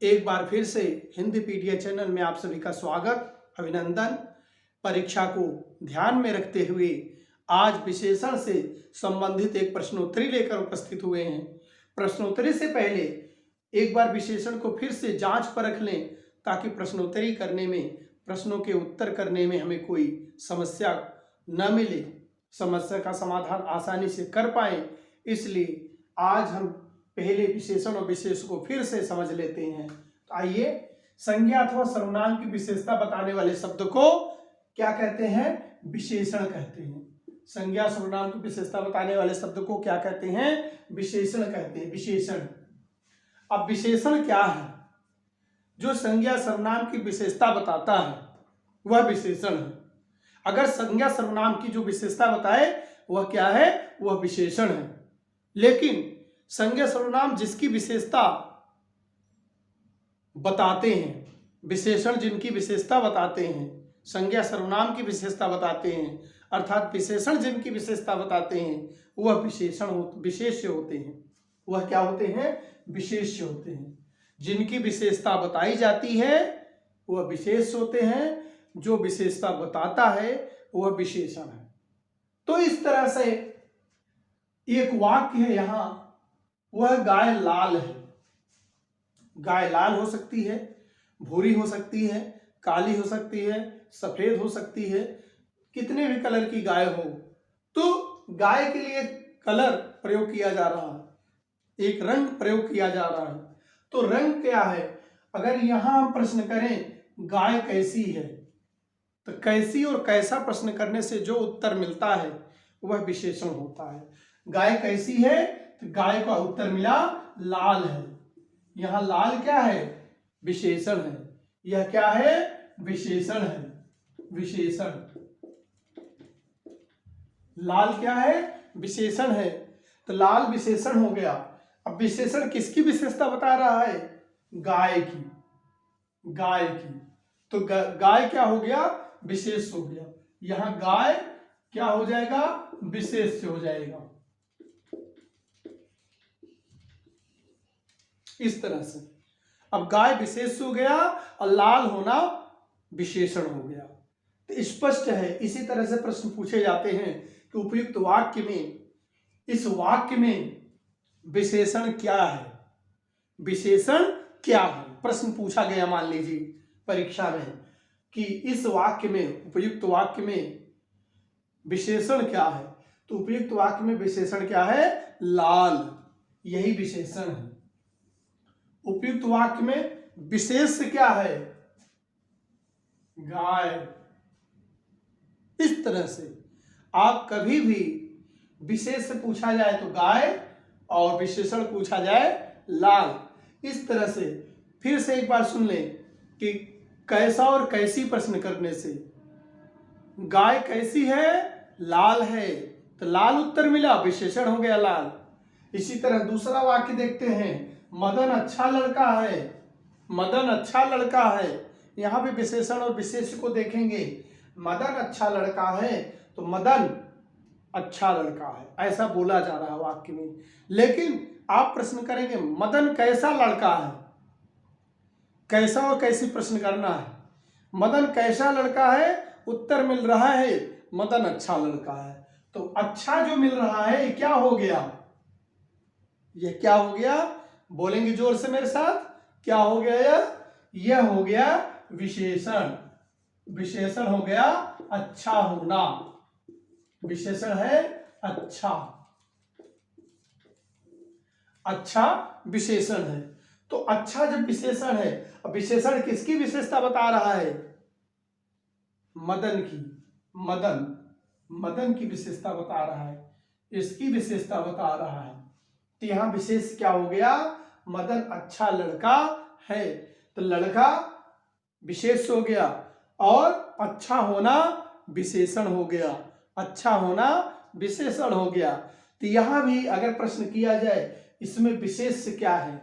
एक बार फिर से हिंदी पीडीएफ चैनल में आप सभी का स्वागत, अभिनंदन। परीक्षा को ध्यान में रखते हुए आज विशेषण से संबंधित एक प्रश्नोत्तरी लेकर उपस्थित हुए हैं। प्रश्नोत्तरी से पहले एक बार विशेषण को फिर से जांच परख लें ताकि प्रश्नोत्तरी करने में, प्रश्नों के उत्तर करने में हमें कोई समस्या न मिले, समस्या का समाधान आसानी से कर पाएं। इसलिए आज हम पहले विशेषण और विशेष को फिर से समझ लेते हैं। तो आइए, संज्ञा अथवा सर्वनाम की विशेषता बताने वाले शब्द को क्या कहते हैं? विशेषण कहते हैं। संज्ञा सर्वनाम की विशेषता बताने वाले शब्द को क्या कहते हैं? विशेषण कहते हैं। विशेषण। अब विशेषण क्या है? जो संज्ञा सर्वनाम की विशेषता बताता है वह विशेषण है। अगर संज्ञा सर्वनाम की जो विशेषता बताए वह क्या है? वह विशेषण है। लेकिन संज्ञा सर्वनाम जिसकी विशेषता बताते हैं, विशेषण जिनकी विशेषता बताते हैं, संज्ञा सर्वनाम की विशेषता बताते हैं, अर्थात विशेषण जिनकी विशेषता बताते हैं वह विशेष्य होते हैं। वह क्या होते हैं? विशेष्य होते हैं। जिनकी विशेषता बताई जाती है वह विशेष होते हैं, जो विशेषता बताता है वह विशेषण है। तो इस तरह से एक वाक्य है यहाँ, वह गाय लाल है। गाय लाल हो सकती है, भूरी हो सकती है, काली हो सकती है, सफेद हो सकती है, कितने भी कलर की गाय हो। तो गाय के लिए कलर प्रयोग किया जा रहा है, एक रंग प्रयोग किया जा रहा है। तो रंग क्या है? अगर यहां हम प्रश्न करें गाय कैसी है, तो कैसी और कैसा प्रश्न करने से जो उत्तर मिलता है वह विशेषण होता है। गाय कैसी है, तो गाय का उत्तर मिला लाल है। यहां लाल क्या है? विशेषण है। यह क्या है? विशेषण है। विशेषण। लाल क्या है? विशेषण है। तो लाल विशेषण हो गया। अब विशेषण किसकी विशेषता बता रहा है? गाय की। गाय की। तो गाय क्या हो गया? विशेष हो गया। यहां गाय क्या हो जाएगा? विशेष हो जाएगा। इस तरह से अब गाय विशेष हो गया और लाल होना विशेषण हो गया। तो स्पष्ट है। इसी तरह से प्रश्न पूछे जाते हैं कि उपयुक्त वाक्य में, इस वाक्य में विशेषण क्या है? विशेषण क्या है? प्रश्न पूछा गया, मान लीजिए परीक्षा में, कि इस वाक्य में, उपयुक्त वाक्य में विशेषण क्या है? तो उपयुक्त वाक्य में विशेषण क्या है? लाल। यही विशेषण है। उपयुक्त वाक्य में विशेष क्या है? गाय। इस तरह से आप कभी भी विशेष से पूछा जाए तो गाय और विशेषण पूछा जाए लाल। इस तरह से फिर से एक बार सुन लें कि कैसा और कैसी प्रश्न करने से गाय कैसी है? लाल है। तो लाल उत्तर मिला, विशेषण हो गया लाल। इसी तरह दूसरा वाक्य देखते हैं, मदन अच्छा लड़का है। मदन अच्छा लड़का है। यहां भी विशेषण और विशेष को देखेंगे। मदन अच्छा लड़का है, तो मदन अच्छा लड़का है ऐसा बोला जा रहा है वाक्य में। लेकिन आप प्रश्न करेंगे मदन कैसा लड़का है, कैसा और कैसी प्रश्न करना है। मदन कैसा लड़का है, उत्तर मिल रहा है मदन अच्छा लड़का है। तो अच्छा जो मिल रहा है ये क्या हो गया? ये क्या हो गया? बोलेंगे जोर से मेरे साथ, क्या हो गया? यह हो गया विशेषण। विशेषण हो गया अच्छा होना। विशेषण है अच्छा। अच्छा विशेषण है। तो अच्छा जब विशेषण है, अब विशेषण किसकी विशेषता बता रहा है? मदन की। मदन, मदन की विशेषता बता रहा है, इसकी विशेषता बता रहा है। तो यहां विशेष क्या हो गया? मदन अच्छा लड़का है। तो लड़का विशेष हो गया और अच्छा होना विशेषण हो गया। अच्छा होना विशेषण हो गया। तो यहां भी अगर प्रश्न किया जाए इसमें विशेष क्या है,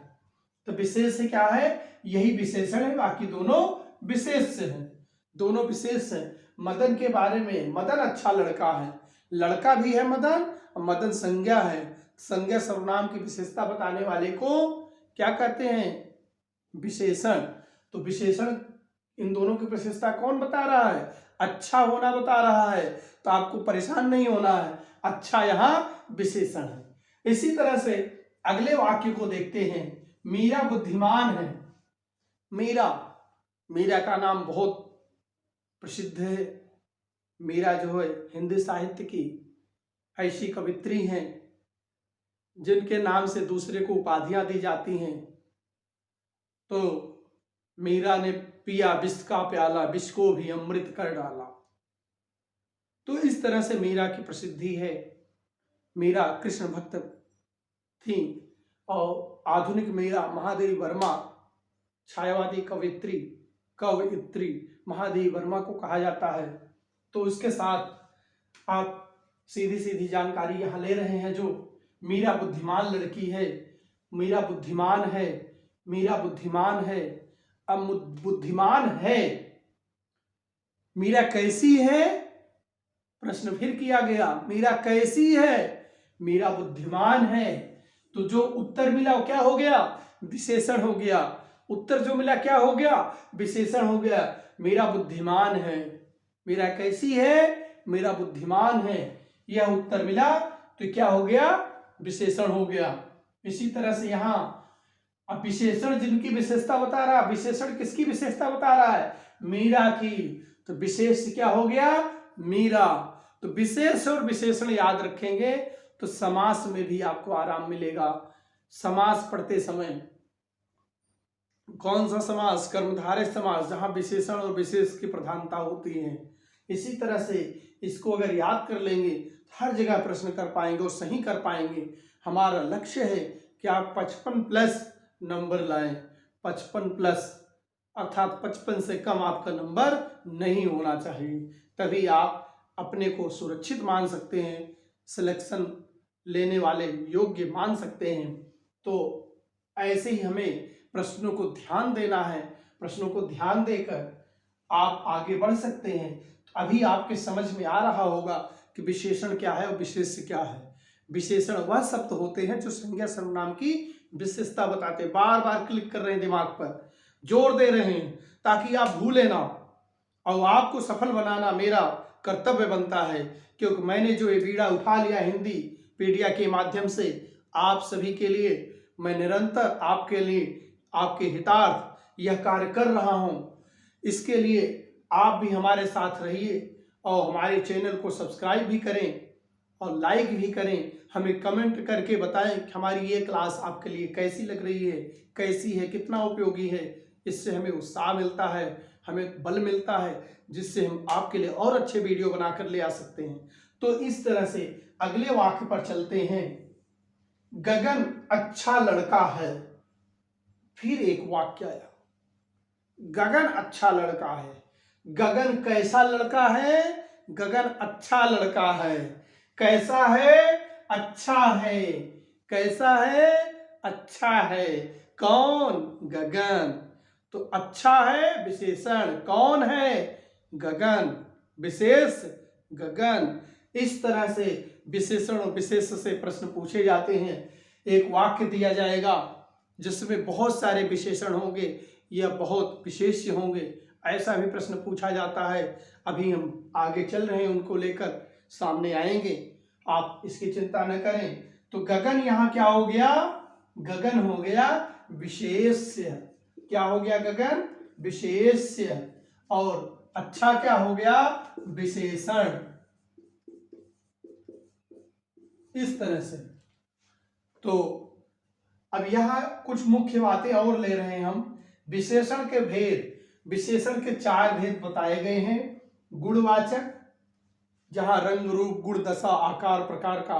तो विशेष क्या है? यही विशेषण है, बाकी दोनों विशेष हैं। दोनों विशेष हैं। मदन के बारे में, मदन अच्छा लड़का है, लड़का भी है मदन, और मदन संज्ञा है। संज्ञा सर्वनाम की विशेषता बताने वाले को क्या कहते हैं? विशेषण। तो विशेषण इन दोनों की विशेषता कौन बता रहा है? अच्छा होना बता रहा है। तो आपको परेशान नहीं होना है, अच्छा यहाँ विशेषण है। इसी तरह से अगले वाक्य को देखते हैं। मीरा बुद्धिमान है। मीरा, मीरा का नाम बहुत प्रसिद्ध है। मीरा जो है हिंदी साहित्य की ऐसी कवित्री हैं जिनके नाम से दूसरे को उपाधियां दी जाती हैं। तो मीरा ने पिया विष का प्याला, विष को भी अमृत कर डाला। तो इस तरह से मीरा की प्रसिद्धि है। मीरा कृष्ण भक्त थी और आधुनिक मीरा महादेवी वर्मा छायावादी कवयित्री महादेवी वर्मा को कहा जाता है। तो इसके साथ आप सीधी सीधी जानकारी यहाँ ले रहे हैं। जो मीरा बुद्धिमान लड़की है, मीरा बुद्धिमान है, मीरा बुद्धिमान है। अब बुद्धिमान है, मीरा कैसी है? प्रश्न फिर किया गया, मीरा कैसी है? मीरा बुद्धिमान है। तो जो उत्तर मिला वो क्या हो गया? विशेषण हो गया। उत्तर जो मिला क्या हो गया? विशेषण हो गया। मीरा बुद्धिमान है। मीरा कैसी है? मीरा बुद्धिमान है। यह उत्तर मिला तो क्या हो गया? विशेषण हो गया। इसी तरह से यहाँ अब विशेषण जिनकी विशेषता बता रहा, विशेषण किसकी विशेषता बता रहा है? मीरा की। तो विशेष क्या हो गया? मीरा। तो विशेष और विशेषण याद रखेंगे तो समास में भी आपको आराम मिलेगा। समास पढ़ते समय कौन सा समास? कर्मधारय समास, जहां विशेषण और विशेष की प्रधानता होती है। इसी तरह से इसको अगर याद कर लेंगे हर जगह प्रश्न कर पाएंगे और सही कर पाएंगे। हमारा लक्ष्य है कि आप 55+ नंबर लाएं। 55+ अर्थात 55 से कम आपका नंबर नहीं होना चाहिए, तभी आप अपने को सुरक्षित मान सकते हैं, सिलेक्शन लेने वाले योग्य मान सकते हैं। तो ऐसे ही हमें प्रश्नों को ध्यान देना है। प्रश्नों को ध्यान देकर आप आगे बढ़ सकते हैं। अभी आपके समझ में आ रहा होगा कि विशेषण क्या है और विशेष्य क्या है। विशेषण वह शब्द होते हैं जो संज्ञा सर्वनाम की विशेषता बताते हैं। बार बार क्लिक कर रहे हैं, दिमाग पर जोर दे रहे हैं ताकि आप भूलें ना, और आपको सफल बनाना मेरा कर्तव्य बनता है। क्योंकि मैंने जो ये बीड़ा उठा लिया हिंदी पीडिया के माध्यम से, आप सभी के लिए मैं निरंतर आपके लिए आपके हितार्थ यह कार्य कर रहा हूं। इसके लिए आप भी हमारे साथ रहिए और हमारे चैनल को सब्सक्राइब भी करें और लाइक भी करें। हमें कमेंट करके बताएं कि हमारी ये क्लास आपके लिए कैसी लग रही है, कैसी है, कितना उपयोगी है। इससे हमें उत्साह मिलता है, हमें बल मिलता है, जिससे हम आपके लिए और अच्छे वीडियो बनाकर ले आ सकते हैं। तो इस तरह से अगले वाक्य पर चलते हैं। गगन अच्छा लड़का है। फिर एक वाक्य आया, गगन अच्छा लड़का है। गगन कैसा लड़का है? गगन अच्छा लड़का है। कैसा है? अच्छा है। कैसा है? अच्छा है। कौन? गगन। तो अच्छा है विशेषण, कौन है? गगन। विशेष गगन। इस तरह से विशेषण और विशेष से प्रश्न पूछे जाते हैं। एक वाक्य दिया जाएगा जिसमें बहुत सारे विशेषण होंगे या बहुत विशेष्य होंगे, ऐसा भी प्रश्न पूछा जाता है। अभी हम आगे चल रहे हैं, उनको लेकर सामने आएंगे, आप इसकी चिंता न करें। तो गगन यहाँ क्या हो गया? गगन हो गया विशेष्य। क्या हो गया? गगन विशेष्य। और अच्छा क्या हो गया? विशेषण। इस तरह से। तो अब यहाँ कुछ मुख्य बातें और ले रहे हैं हम। विशेषण के भेद, विशेषण के 4 भेद बताए गए हैं। गुणवाचक, जहां रंग रूप गुण दशा आकार प्रकार का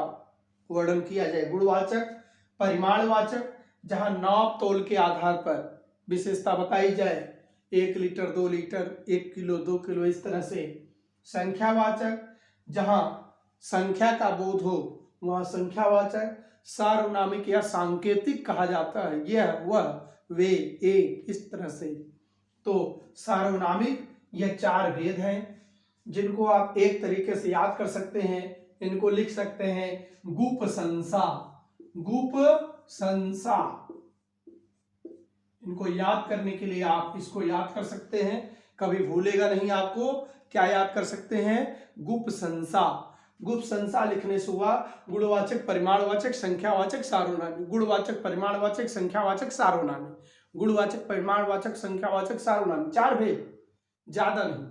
वर्णन किया जाए, गुणवाचक। परिमाणवाचक, जहां नाप तोल के आधार पर विशेषता बताई जाए, 1 लीटर 2 लीटर 1 किलो 2 किलो, इस तरह से। संख्यावाचक, जहां संख्या का बोध हो वहां संख्यावाचक। सार्वनामिक या सांकेतिक कहा जाता है, यह वह वे एक, इस तरह से। तो सार्वनामिक यह 4 भेद हैं जिनको आप एक तरीके से याद कर सकते हैं। इनको लिख सकते हैं गुप संसा। गुप संसा, इनको याद करने के लिए आप इसको याद कर सकते हैं, कभी भूलेगा नहीं आपको। क्या याद कर सकते हैं? गुप्संसा। गुप्संसा लिखने से हुआ गुणवाचक, परिमाणवाचक, संख्यावाचक, सार्वनामी। गुणवाचक, परिमाणवाचक, संख्यावाचक, सार्वनामी। गुणवाचक, परिमाणवाचक, संख्यावाचक, सार्वनामी। 4 भेद, ज्यादा नहीं।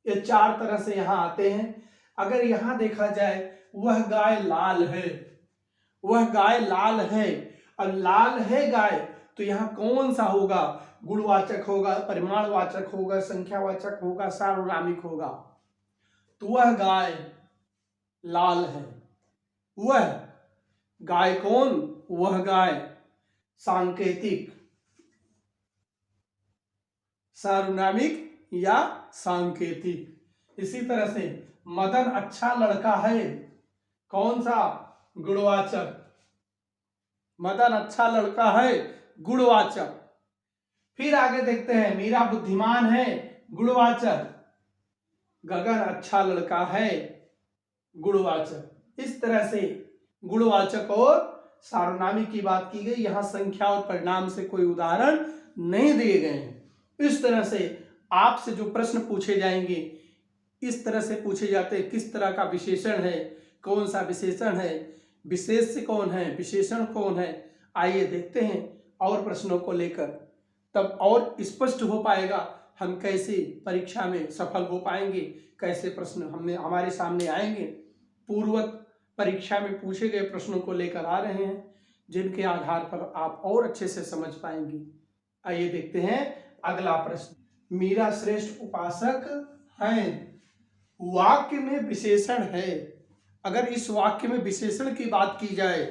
ये 4 तरह से यहाँ आते हैं। अगर यहाँ देखा जाए वह गाय लाल है, वह गाय लाल है, अब लाल है गाय तो यहाँ कौन सा होगा? गुणवाचक होगा, परिमाणवाचक होगा, संख्यावाचक होगा, सार्वनामिक होगा। तो वह गाय लाल है। वह गाय कौन? वह गाय सांकेतिक, सार्वनामिक या सांकेतिक। इसी तरह से मदन अच्छा लड़का है, कौन सा? गुणवाचक। मदन अच्छा लड़का है, गुणवाचक। फिर आगे देखते हैं, मीरा बुद्धिमान है, गुणवाचक। गगन अच्छा लड़का है, गुणवाचक। इस तरह से गुणवाचक और सार्वनामिक की बात की गई। यहां संख्या और परिणाम से कोई उदाहरण नहीं दिए गए हैं। इस तरह से आपसे जो प्रश्न पूछे जाएंगे, इस तरह से पूछे जाते हैं, किस तरह का विशेषण है, कौन सा विशेषण है, विशेष्य कौन है, विशेषण कौन है। आइए देखते हैं और प्रश्नों को लेकर, तब और स्पष्ट हो पाएगा हम कैसे परीक्षा में सफल हो पाएंगे, कैसे प्रश्न हमारे सामने आएंगे। पूर्वत परीक्षा में पूछे गए प्रश्नों को लेकर आ रहे हैं, जिनके आधार पर आप और अच्छे से समझ पाएंगे। आइए देखते हैं अगला प्रश्न। मीरा श्रेष्ठ उपासक हैं, वाक्य में विशेषण है। अगर इस वाक्य में विशेषण की बात की जाए,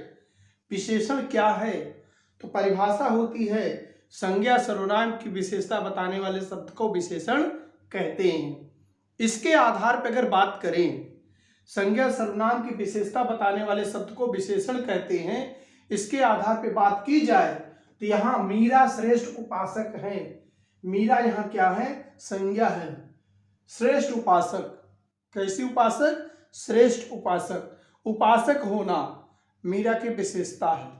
विशेषण क्या है, तो परिभाषा होती है संज्ञा सर्वनाम की विशेषता बताने वाले शब्द को विशेषण कहते हैं। इसके आधार पर अगर बात करें, संज्ञा सर्वनाम की विशेषता बताने वाले शब्द को विशेषण कहते हैं, इसके आधार पर बात की जाए तो यहाँ मीरा श्रेष्ठ उपासक है। मीरा यहाँ क्या है? संज्ञा है। श्रेष्ठ उपासक, कैसी उपासक? श्रेष्ठ उपासक। उपासक होना मीरा की विशेषता है।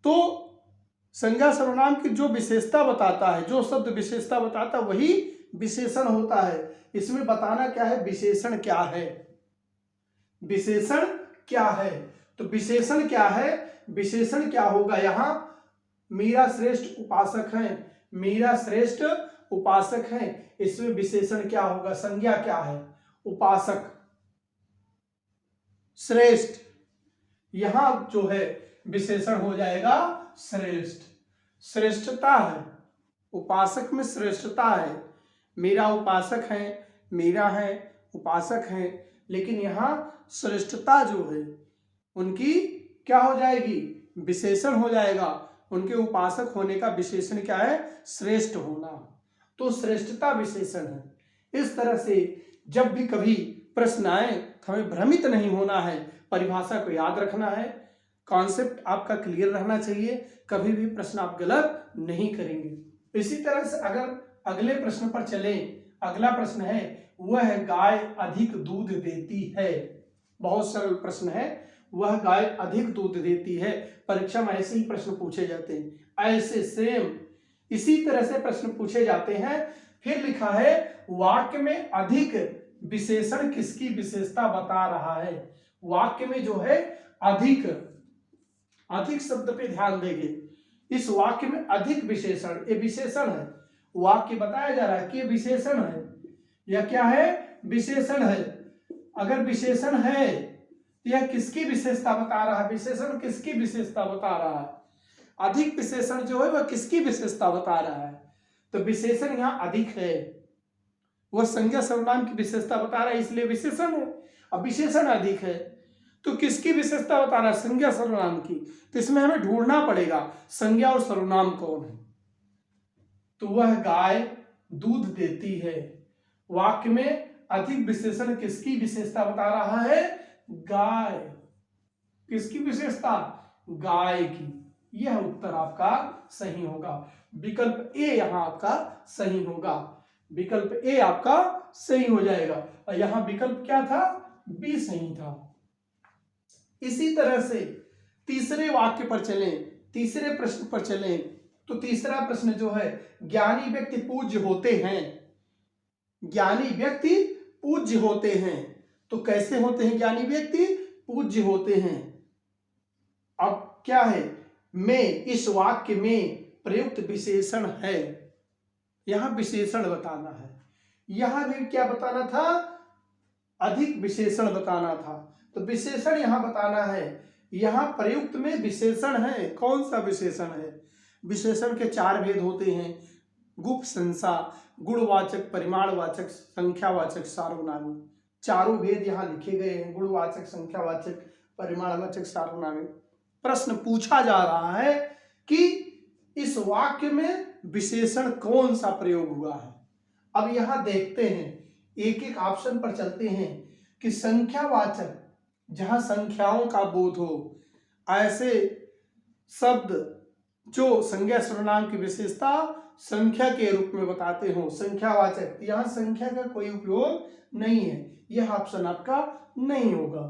तो संज्ञा सर्वनाम की जो विशेषता बताता है, जो शब्द विशेषता बताता है, वही विशेषण होता है। इसमें बताना क्या है? विशेषण क्या है, विशेषण क्या है। तो विशेषण क्या है? विशेषण क्या होगा? यहाँ मीरा श्रेष्ठ उपासक है, मीरा श्रेष्ठ उपासक है, इसमें विशेषण क्या होगा? संज्ञा क्या है? उपासक। श्रेष्ठ, यहां जो है विशेषण हो जाएगा श्रेष्ठ। श्रेष्ठता है, उपासक में श्रेष्ठता है। मीरा उपासक है, मीरा है, उपासक है, लेकिन यहां श्रेष्ठता जो है उनकी क्या हो जाएगी? विशेषण हो जाएगा। उनके उपासक होने का विशेषण क्या है? श्रेष्ठ होना। तो श्रेष्ठता विशेषण है। इस तरह से जब भी कभी प्रश्न आए तो हमें भ्रमित नहीं होना है, परिभाषा को याद रखना है, कॉन्सेप्ट आपका क्लियर रहना चाहिए, कभी भी प्रश्न आप गलत नहीं करेंगे। इसी तरह से अगर अगले प्रश्न पर चलें, अगला प्रश्न है वह गाय अधिक दूध देती है। बहुत सरल प्रश्न है, वह गाय अधिक दूध देती है। परीक्षा में ऐसे ही प्रश्न पूछे जाते हैं, ऐसे सेम इसी तरह से प्रश्न पूछे जाते हैं। फिर लिखा है वाक्य में अधिक विशेषण किसकी विशेषता बता रहा है। वाक्य में जो है अधिक, अधिक शब्द पे ध्यान देंगे। इस वाक्य में अधिक विशेषण, ये विशेषण है। वाक्य बताया जा रहा है कि ये विशेषण है, या क्या है? विशेषण है। अगर विशेषण है तो यह किसकी विशेषता बता रहा है? विशेषण किसकी विशेषता बता रहा है? अधिक विशेषण जो है वह किसकी विशेषता बता रहा है? तो विशेषण यहाँ अधिक है, वह संज्ञा सर्वनाम की विशेषता बता रहा है, इसलिए विशेषण है। अब विशेषण अधिक है तो किसकी विशेषता बता रहा है? संज्ञा सर्वनाम की। तो इसमें हमें ढूंढना पड़ेगा संज्ञा और सर्वनाम कौन है। तो वह गाय दूध देती है, वाक्य में अधिक विशेषण किसकी विशेषता बता रहा है? गाय। किसकी विशेषता? गाय की। यह उत्तर आपका सही होगा। विकल्प ए यहां आपका सही होगा। विकल्प ए आपका सही हो जाएगा। और यहां विकल्प क्या था? बी सही था। इसी तरह से तीसरे वाक्य पर चलें, तीसरे प्रश्न पर चलें। तो तीसरा प्रश्न जो है, ज्ञानी व्यक्ति पूज्य होते हैं। ज्ञानी व्यक्ति पूज्य होते हैं, तो कैसे होते हैं ज्ञानी व्यक्ति पूज्य होते हैं? अब क्या है, में इस वाक्य में प्रयुक्त विशेषण है, यहां विशेषण बताना है। यहां भी क्या बताना था, अधिक विशेषण बताना था। तो विशेषण यहां बताना है, यहां प्रयुक्त में विशेषण है। कौन सा विशेषण है? विशेषण के 4 भेद होते हैं, गुप संसा, गुणवाचक, परिमाणवाचक, संख्यावाचक, सार्वनामिक। चारों भेद यहां लिखे गए हैं, गुणवाचक, संख्यावाचक, परिमाणवाचक, सार्वनामिक। प्रश्न पूछा जा रहा है कि इस वाक्य में विशेषण कौन सा प्रयोग हुआ है। अब यहां देखते हैं, एक एक ऑप्शन पर चलते हैं कि संख्यावाचक, जहां संख्याओं का बोध हो, ऐसे शब्द जो संज्ञा सर्वनाम की विशेषता संख्या के रूप में बताते हो, संख्यावाचक, यहां संख्या का कोई उपयोग नहीं है, यह ऑप्शन आपका नहीं होगा।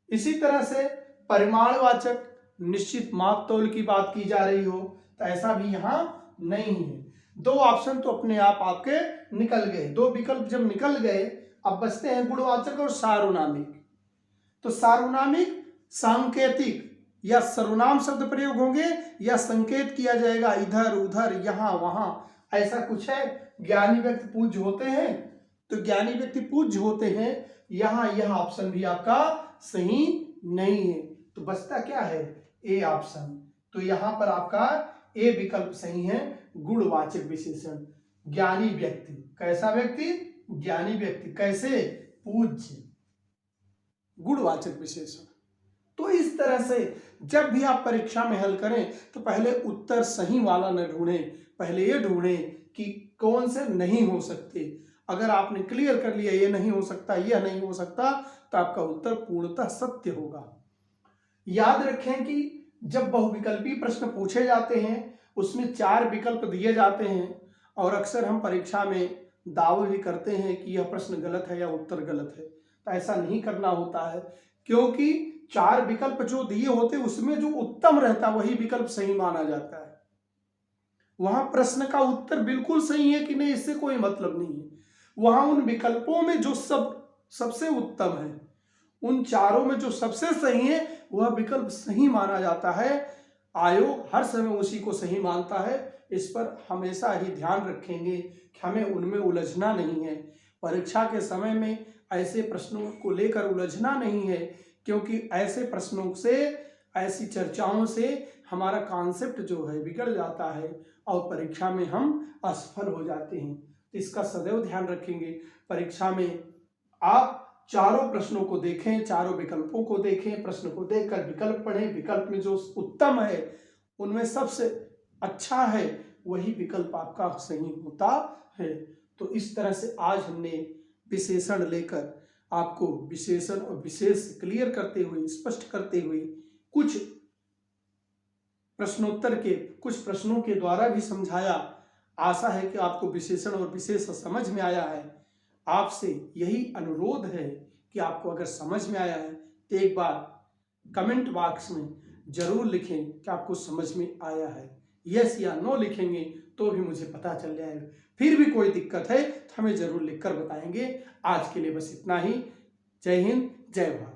इसी तरह से परिमाणवाचक, निश्चित माप तौल की बात की जा रही हो, तो ऐसा भी यहां नहीं है। 2 ऑप्शन तो अपने आप आपके निकल गए, 2 विकल्प जब निकल गए, अब बचते हैं गुणवाचक और सार्वनामिक। तो सार्वनामिक सांकेतिक या सर्वनाम शब्द प्रयोग होंगे या संकेत किया जाएगा इधर उधर यहां वहां, ऐसा कुछ है। ज्ञानी व्यक्ति पूज्य होते हैं, तो ज्ञानी व्यक्ति पूज्य होते हैं, यहां यह ऑप्शन भी आपका सही नहीं है। तो बचता क्या है, ए ऑप्शन। तो यहां पर आपका ए विकल्प सही है, गुणवाचक विशेषण। ज्ञानी व्यक्ति, कैसा व्यक्ति, ज्ञानी व्यक्ति, कैसे, पूज्य, गुणवाचक विशेषण। तो इस तरह से जब भी आप परीक्षा में हल करें तो पहले उत्तर सही वाला न ढूंढें, पहले ये ढूंढें कि कौन से नहीं हो सकते। अगर आपने क्लियर कर लिया ये नहीं हो सकता, यह नहीं हो सकता, तो आपका उत्तर पूर्णतः सत्य होगा। याद रखें कि जब बहुविकल्पी प्रश्न पूछे जाते हैं उसमें 4 विकल्प दिए जाते हैं, और अक्सर हम परीक्षा में दावे भी करते हैं कि यह प्रश्न गलत है या उत्तर गलत है। तो ऐसा नहीं करना होता है, क्योंकि 4 विकल्प जो दिए होते उसमें जो उत्तम रहता वही विकल्प सही माना जाता है। वहां प्रश्न का उत्तर बिल्कुल सही है कि नहीं इससे कोई मतलब नहीं है, वहां उन विकल्पों में जो सबसे उत्तम है, उन चारों में जो सबसे सही है वह विकल्प सही माना जाता है। आयोग हर समय उसी को सही मानता है। इस पर हमेशा ही ध्यान रखेंगे कि हमें उनमें उलझना नहीं है। परीक्षा के समय में ऐसे प्रश्नों को लेकर उलझना नहीं है, क्योंकि ऐसे प्रश्नों से, ऐसी चर्चाओं से हमारा कॉन्सेप्ट जो है बिगड़ जाता है और परीक्षा में हम असफल हो जाते हैं। इसका सदैव ध्यान रखेंगे। परीक्षा में आप चारों प्रश्नों को देखें, चारों विकल्पों को देखें, प्रश्न को देखकर विकल्प पढ़ें, विकल्प में जो उत्तम है उनमें सबसे अच्छा है वही विकल्प आपका सही होता है। तो इस तरह से आज हमने विशेषण लेकर आपको विशेषण और विशेष क्लियर करते हुए, स्पष्ट करते हुए, कुछ प्रश्नोत्तर के कुछ प्रश्नों के द्वारा भी समझाया। आशा है कि आपको विशेषण और विशेष समझ में आया है। आपसे यही अनुरोध है कि आपको अगर समझ में आया है तो एक बार कमेंट बॉक्स में जरूर लिखें कि आपको समझ में आया है। यस या नो लिखेंगे तो भी मुझे पता चल जाएगा। फिर भी कोई दिक्कत है तो हमें जरूर लिखकर बताएंगे। आज के लिए बस इतना ही। जय हिंद, जय भारत।